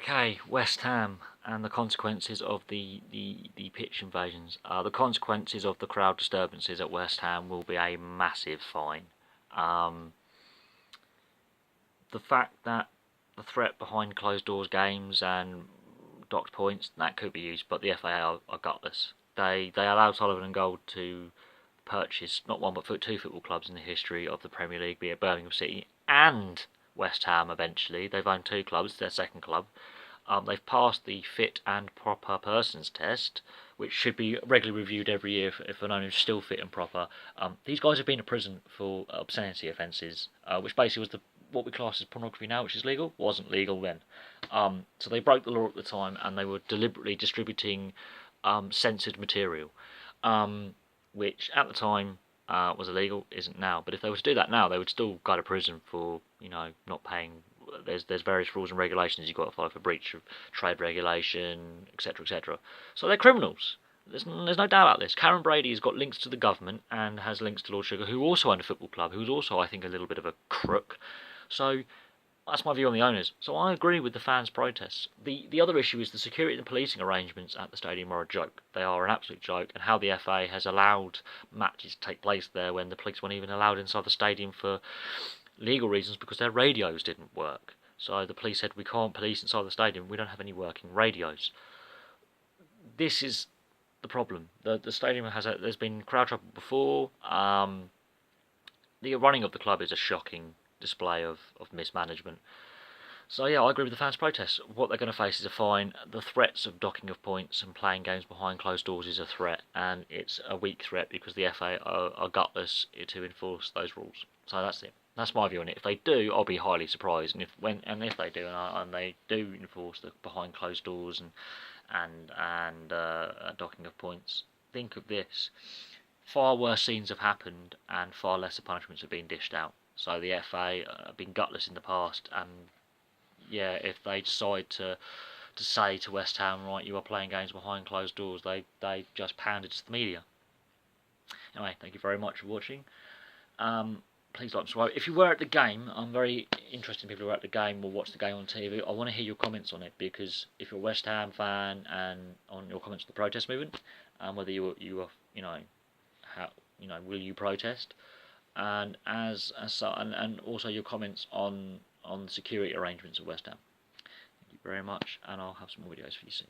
Okay, West Ham and the consequences of the pitch invasions. The consequences of the crowd disturbances at West Ham will be a massive fine. The fact that the threat behind closed doors games and docked points, that could be used, but the FA are gutless. They allowed Sullivan and Gold to purchase not one but two football clubs in the history of the Premier League, be it Birmingham City and West Ham eventually. They've owned two clubs, their second club. They've passed the fit and proper persons test, which should be regularly reviewed every year if an owner is still fit and proper. These guys have been in prison for obscenity offences, which basically was what we class as pornography now, which is legal, wasn't legal then. So they broke the law at the time, and they were deliberately distributing censored material, which at the time was illegal, isn't now. But if they were to do that now, they would still go to prison for not paying. There's various rules and regulations you've got to follow for breach of trade regulation, etc., etc. So they're criminals. There's no doubt about this. Karen Brady has got links to the government and has links to Lord Sugar, who also owned a football club, who's also, I think, a little bit of a crook. So that's my view on the owners. So I agree with the fans' protests. The other issue is the security and policing arrangements at the stadium are a joke. They are an absolute joke, and how the FA has allowed matches to take place there when the police weren't even allowed inside the stadium for legal reasons because their radios didn't work. So the police said, we can't police inside the stadium, we don't have any working radios. This is the problem. The stadium there's been crowd trouble before. The running of the club is a shocking display of mismanagement. So yeah, I agree with the fans' protests. What they're going to face is a fine. The threats of docking of points and playing games behind closed doors is a threat, and it's a weak threat because the FA are gutless to enforce those rules. So that's it. That's my view on it. If they do, I'll be highly surprised. And if they do, and they do enforce the behind closed doors and docking of points, think of this: far worse scenes have happened, and far lesser punishments have been dished out. So the FA have been gutless in the past, and yeah, if they decide to say to West Ham, right, you are playing games behind closed doors, they just pounded to the media. Anyway, thank you very much for watching. Please like and subscribe. If you were at the game, I'm very interested in people who were at the game or watched the game on TV. I want to hear your comments on it, because if you're a West Ham fan and on your comments on the protest movement, and whether you are will you protest, and and also your comments on the security arrangements of West Ham. Thank you very much, and I'll have some more videos for you soon.